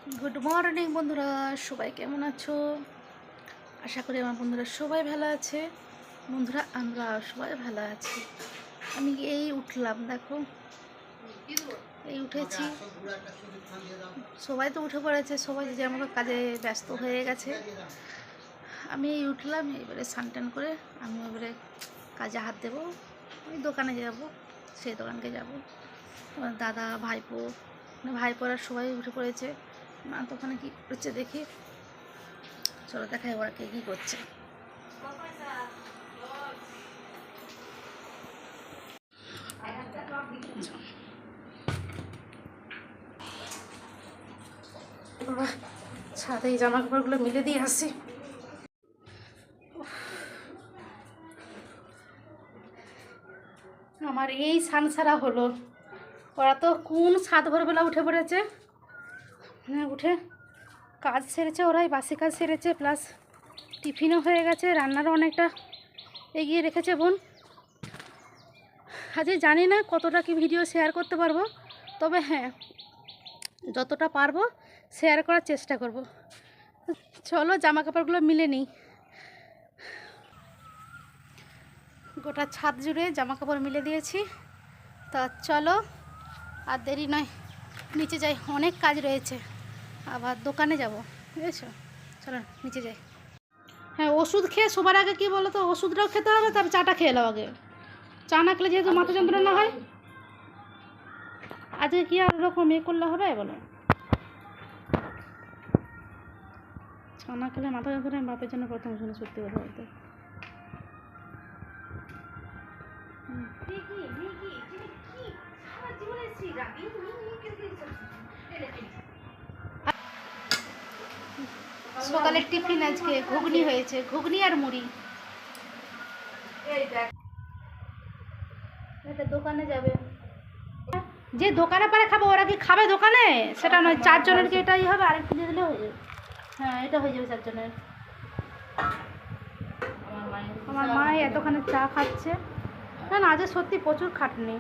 Good morning বন্ধুরা, সবাই কেমন আছো? আশা করি আমার বন্ধুরা সবাই ভালো আছে। বন্ধুরা, আমরা সবাই ভালো আছি। আমি এই উঠলাম, দেখো এই উঠেছি। সবাই তো উঠে পড়েছে, সবাই যে আমার কাজে ব্যস্ত হয়ে গেছে। আমি এই উঠলাম, এবারে স্নান করে আমি এবারে কাজে হাত দেবো। ওই দোকানে যাব, সেই দোকানকে যাব। আমার দাদা, ভাইপো, ভাইপোরা সবাই উঠে পড়েছে। মা তো ওখানে কী করছে দেখি, চলো দেখাই ওরা কে কী করছে। ছাদে এই জামা কাপড়গুলো মিলে দিয়ে আসি। আমার এই সানসারা হলো, ওরা তো কোন ছাদ ভোরবেলা উঠে পড়েছে, উঠে কাজ সেরেছে। ওরাই বাসি কাজ সেরেছে, প্লাস টিফিনও হয়ে গেছে, রান্নারও অনেকটা এগিয়ে রেখেছে বোন। আজকে জানি না কতটা কি ভিডিও শেয়ার করতে পারবো, তবে হ্যাঁ যতটা পারবো শেয়ার করার চেষ্টা করব। চলো জামা কাপড়গুলো মিলে নিই। গোটা ছাদ জুড়ে জামা কাপড় মিলে দিয়েছি, তা চলো আর দেরি নয়, নিচে যাই, অনেক কাজ রয়েছে, আবার দোকানে যাব, বুঝেছো? চলো নিচে যাই। হ্যাঁ, ওষুধ খেয়ে সবার আগে কি বলো তো, ওষুধটাও খেতে হবে, তারপর চাটা খেয়ে নাও আগে। চা না খেলে যেহেতু মাথা যন্ত্রণা হয়, আজকে কি আর ওরকম করলে হবে বলো? চা না খেলে মাথা যন্ত্রণা বাপের জন্য প্রথম শুনে, সত্যি কথা বলতে। সকালের টিফিন আজকে ঘুগনি হয়েছে, ঘুগনি আর মুড়ি। এটা দোকানে যাবে, যে দোকানে পারে খাবো, ওরা কি খাবে দোকানে? সেটা নয়, 4 জনের কি এটাই হবে, আরেকটু দিয়ে দিলে হয়ে যাবে। হ্যাঁ, এটা হয়ে যাবে 4 জনের। আমার মা এতখানি চা খাচ্ছে। না না, আজ সত্যি প্রচুর খাটনি।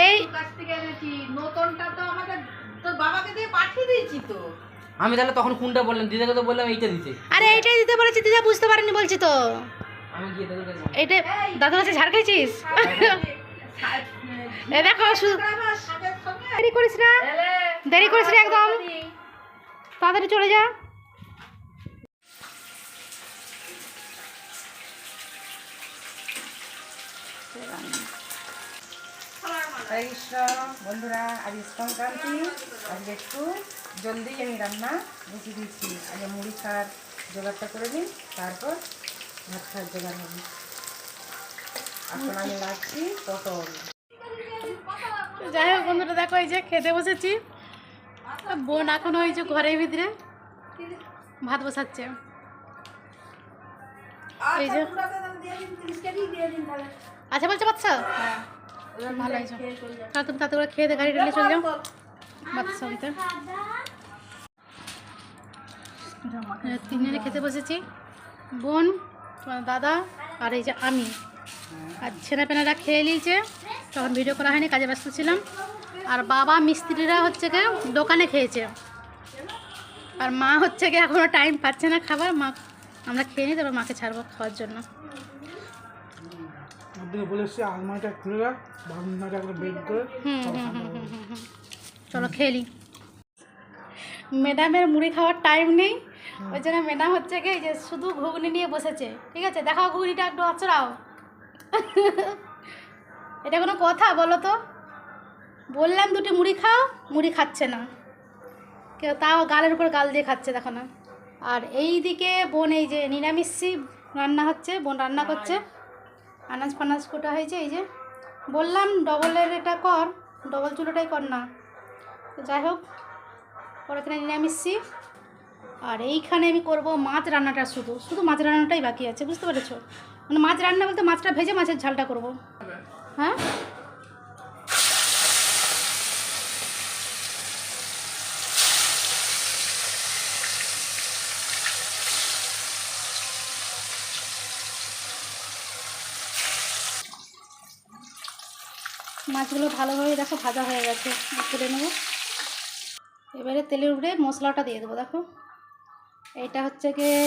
এই কাছ থেকে এনেছি নতুনটা, তো আমাদের তোর বাবাকে দিয়ে পাঠিয়ে দিয়েছি তো। আমি তাহলে তখন কোনটা বললাম? দিদাকে তো বললাম এইটা দিতে। আরে এইটাই দিতে বলেছি, দিদা বুঝতে পারেনি বলছি তো। আমি গিয়ে দাদুর কাছে এইটা দাদুর কাছে ঝাড় খেয়েছিস? এ দেখো, দেরি করিস না, দেরি করিস না একদম, তাড়াতাড়ি চলে যা। হরে কৃষ্ণ বন্ধুরা, আজ সংক্রান্তি, আজকে একটু জলদি আমি রান্না বসিয়ে দিচ্ছি। আগে মুড়ি খাওয়ার জোগাড়টা করে নিই, তারপর ভাত খাওয়ার জোগাড় হবে। এখন আমি লাগছি পটল। যাই হোক বন্ধুরা, দেখো এই যে খেতে বসেছি। বোন এখন ওই যে ঘরের ভিতরে ভাত বসাচ্ছে। এই যে আচ্ছা বলছে বাচ্চা, ভালো হয়েছে। তাহলে তুমি তাতে করে খেয়ে দে, গাড়িটা নিয়ে চলে যাও বাচ্চা ভিতরে। 3 জনে খেতে বসেছি, বোন, তোমার দাদা আর এই যে আমি। আর ছেলেপেলেরা খেয়ে নিয়েছে, তখন ভিডিও করা হয়নি, কাজে ব্যস্ত ছিলাম। আর বাবা মিস্ত্রিরা হচ্ছে গিয়ে দোকানে খেয়েছে, আর মা হচ্ছে গিয়ে এখনও টাইম পাচ্ছে না খাবার। মা আমরা খেয়ে নিই, তারপর মাকে ছাড়বো খাওয়ার জন্য। আলমারিটা খুলে রাখ, বারান্দাটা করে বের করে। চলো খেয়ে নিই। ম্যাডামের মুড়ি খাওয়ার টাইম নেই, ওই জন্য ম্যাডাম হচ্ছে কি যে শুধু ঘুগনি নিয়ে বসেছে। ঠিক আছে, দেখাও ঘুগনিটা একটু আছড়াও। এটা কোনো কথা বলো তো? বললাম 2টি মুড়ি খাও, মুড়ি খাচ্ছে না কেউ, তাও গালের উপর গাল দিয়ে খাচ্ছে, দেখো না। আর এই দিকে বোন এই যে নিরামিষি রান্না হচ্ছে, বোন রান্না করছে, আনাজ ফানাজ কোটা হয়েছে। এই যে বললাম ডবলের এটা কর, ডবল চুলোটাই কর না। তো যাই হোক, ওর এখানে নিরামিষি, আর এইখানে আমি করব মাছ রান্নাটা। শুধু শুধু মাছ রান্নাটাই বাকি আছে, বুঝতে পেরেছো? মানে মাছ রান্না বলতে মাছটা ভেজে মাছের ঝালটা করব। হ্যাঁ, মাছগুলো ভালোভাবে দেখো ভাজা হয়ে গেছে, তুলে নেবো। এবারে তেলের উপরে মশলাটা দিয়ে দেবো। দেখো এইটা হচ্ছে গিয়ে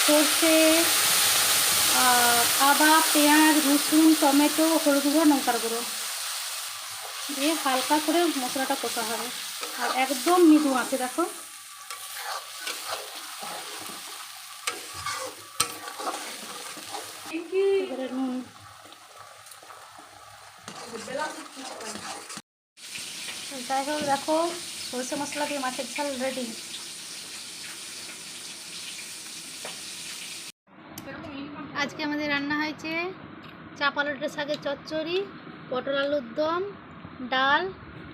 সর্ষে, আদা, পেঁয়াজ, রসুন, টমেটো, হলুদ গুঁড়ো, লঙ্কার গুঁড়ো দিয়ে হালকা করে মশলাটা কষা হবে, আর একদম মৃদু আছে। দেখো এবারে নুন, যাই হোক দেখো সরষে মশলা দিয়ে মাছের ঝাল রেডি। আজকে আমাদের রান্না হয়েছে চাপালটের শাকের চচ্চড়ি, পটল আলুর দম, ডাল,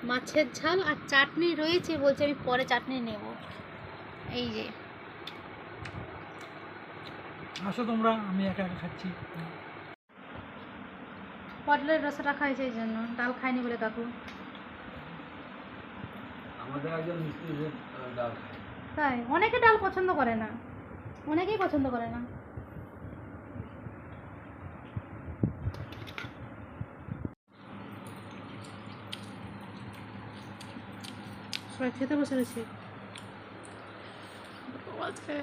মাছের ঝাল আর চাটনি রয়েছে। বলছে আমি পরে চাটনি নেব। এই যে আসো তোমরা, আমি একা একা খাচ্ছি। পটলের রসা রাখা হয়েছে এই জন্য, ডাল খায়নি বলে কাকু। আমাদের একজন মিস্ত্রি ডাল খায়। তাই অনেকে ডাল পছন্দ করে না, অনেকেই পছন্দ করে না। সবাই খেতে বসে রয়েছে। আজকে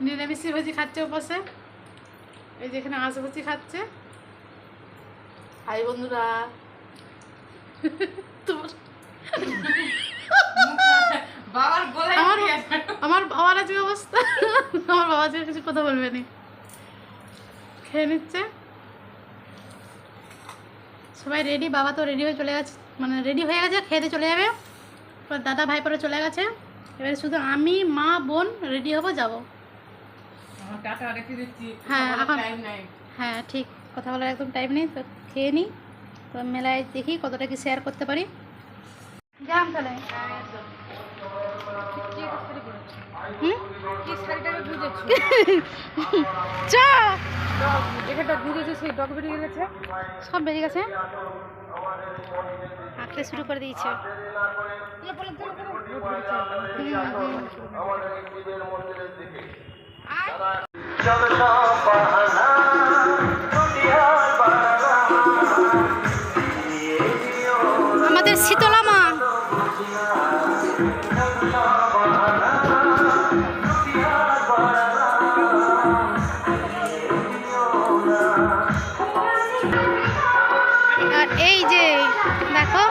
নিরামিষি ভাজি খাচ্ছে বসে, এই যে এখানে আঁশ ভাজি খাচ্ছে। হাই বন্ধুরা, তোমার আমার বাবার আজকে অবস্থা, আমার বাবা আজকে কিছু কথা বলবে না, খেয়ে নিচ্ছে। সবাই রেডি, বাবা তো রেডি হয়ে চলে গেছে, মানে রেডি হয়ে গেছে, খেতে চলে যাবে। দাদা ভাই পরে চলে গেছে, এবারে শুধু আমি, মা, বোন রেডি হবো, যাবো। হ্যাঁ এখন হ্যাঁ ঠিক, কথা বলার একদম টাইম নেই, তো খেয়ে নিই। তো মেলায় দেখি কতটা কি শেয়ার করতে পারি। যাম তাহলে। সব বেরিয়ে গেছে, আঁকতে শুরু করে দিয়েছে। আমাদের শীতলা মা আর এই যে দেখো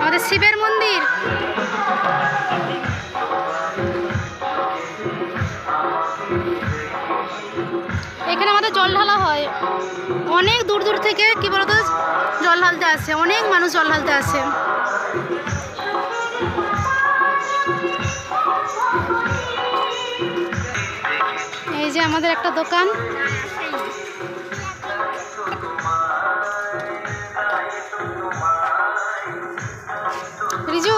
আমাদের শিবের মন্দির। এখানে আমাদের জল ঢালা হয়, অনেক দূর দূর থেকে কি বলতো জল ঢালতে আসে, অনেক মানুষ জল ঢালতে আসে। এই যে আমাদের একটা দোকান, রিজু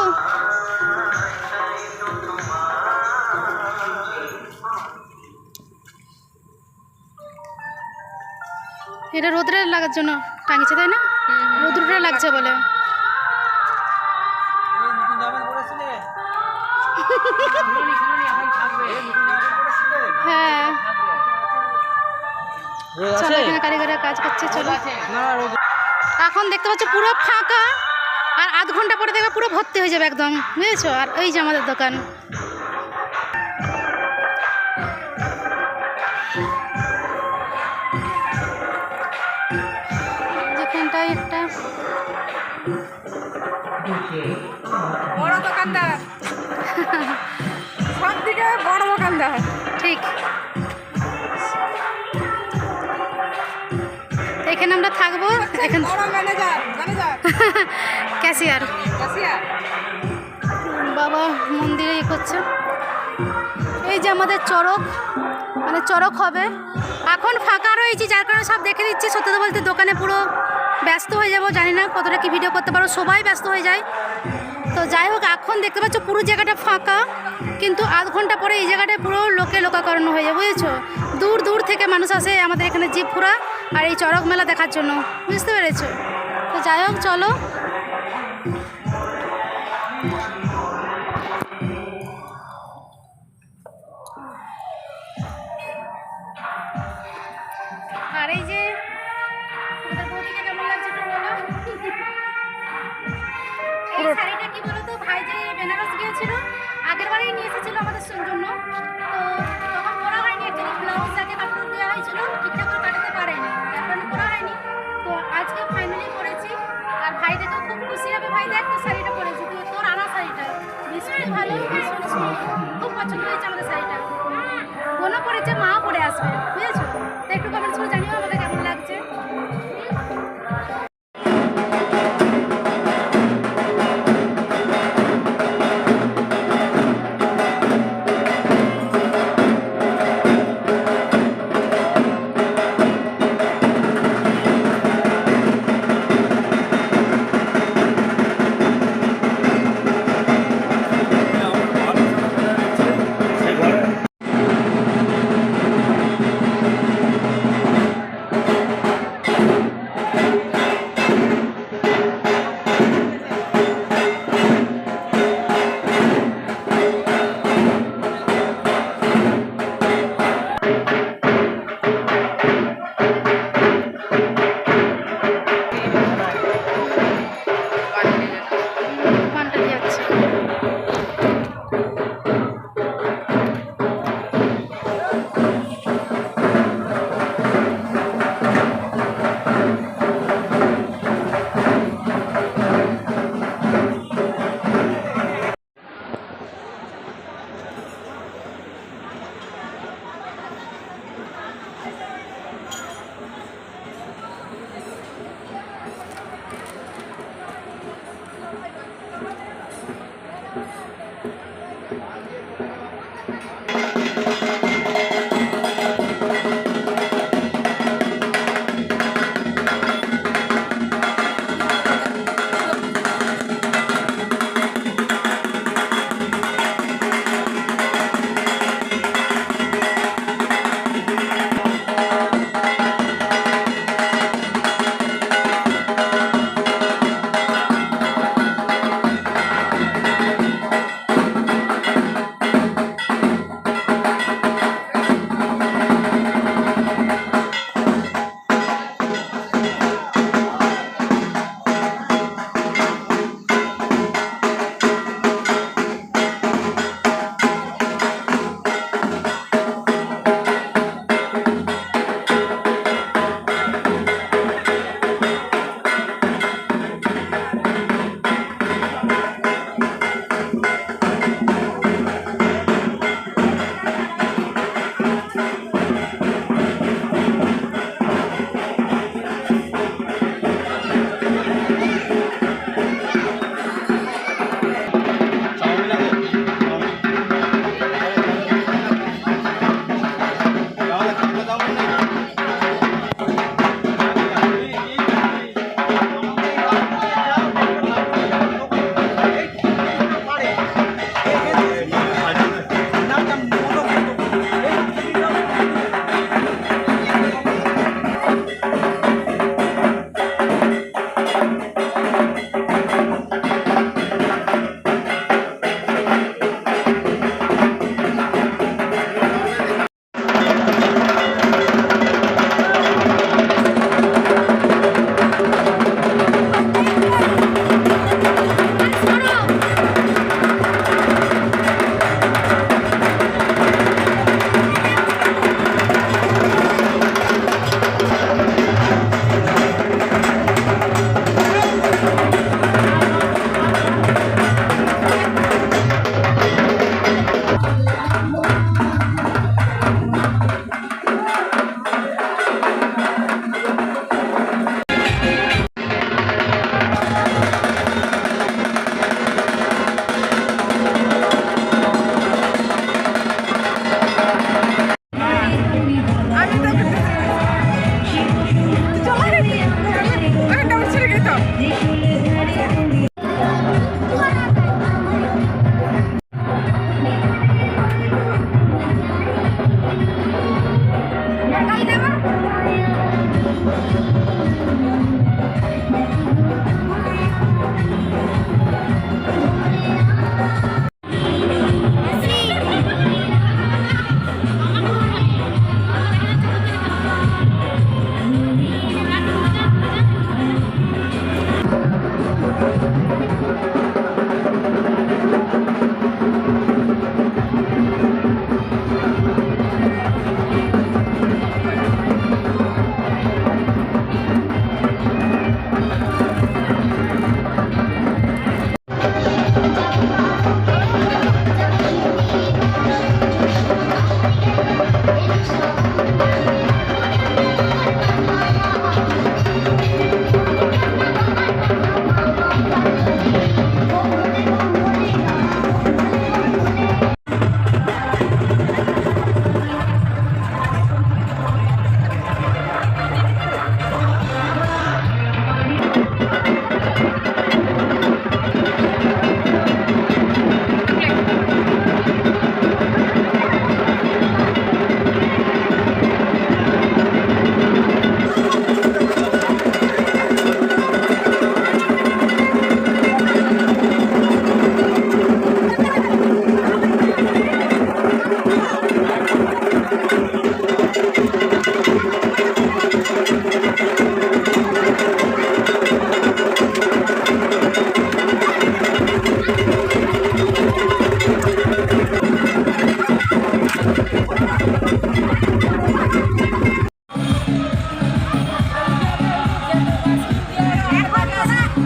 এটা রোদ্রে লাগার জন্য টাঙিয়েছে, তাই না? রোদ্রে লাগছে বলে। হ্যাঁ চলো, এখানে কারিগরের কাজ করছে। চলো, এখন দেখতে পাচ্ছ পুরো ফাঁকা, আর আধ ঘন্টা পরে দেখবে পুরো ভর্তি হয়ে যাবে একদম, বুঝেছো? আর এই যে আমাদের দোকান, যেখানটায় একটা বড় দোকানদার, সব দিকে বড় দোকানদার। ঠিক, এখানে আমরা থাকবো, এখানে বড় ম্যানেজার, ম্যানেজার, ক্যাশিয়ার। ক্যাশিয়ার। বাবা মন্দিরে ইয়ে করছে। এই যে আমাদের চড়ক, মানে চড়ক হবে। এখন ফাঁকা রয়েছে যার কারণে সব দেখে দিচ্ছি। সত্যি তো বলতে দোকানে পুরো ব্যস্ত হয়ে যাবো, জানি না কতটা কি ভিডিও করতে পারো, সবাই ব্যস্ত হয়ে যায়। তো যাই হোক, এখন দেখতে পাচ্ছ পুরো জায়গাটা ফাঁকা, কিন্তু আধ ঘন্টা পরে এই জায়গাটা পুরো লোকে লোকাকরণ হয়ে যাবে, বুঝেছো? দূর দূর থেকে মানুষ আসে আমাদের এখানে জিপ ঘোরা আর এই চড়ক মেলা দেখার জন্য, বুঝতে পেরেছো? তো যাই হোক চলো, আর এই যে আমাদের বৌদিকে কেমন লাগছে একটু বলো। এই শাড়িটা কি বলতো, ভাই যে বেনারস গিয়েছিল আগের বারেই নিয়ে এসেছিল আমাদের জন্য, তো তখন পরা হয়নি, অ্যাকচুয়ালি ব্লাউজ যাকে কাপড় দেওয়া হয়েছিল ঠিকঠাক করে কাটাতে পারেনি, তার কারণে পরা হয়নি। তো আজকে ফাইনালি করেছি, আর ভাই দেখো খুব খুশি হবে, ভাই দেখ তোর শাড়িটা পরেছি, তুই তোর আনা শাড়িটা ভীষণই ভালো, ভীষণই সুন্দর, খুব পছন্দ হয়েছে আমাদের শাড়িটা। বোনও পরেছে, মাও পরে আসবে, বুঝেছো? তো একটু কমেন্টস করে জানিও আমাদের কেমন লাগছে।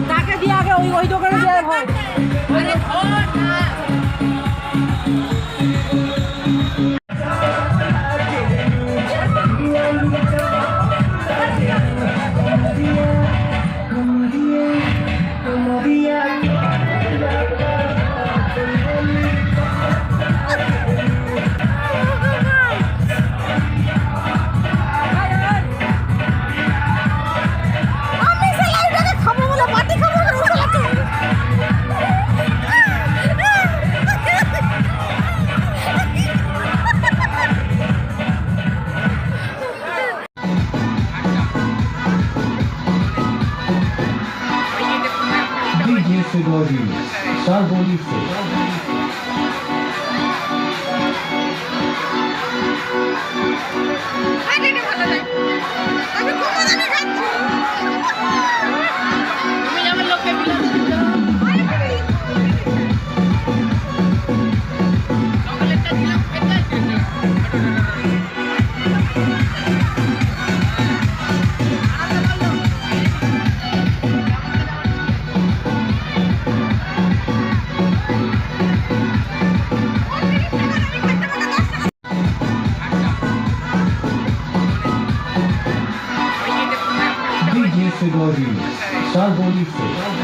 তাকে দিয়ে আগে ওই দোকানে দেওয়া হয়। Sarbolice. Sarbolice.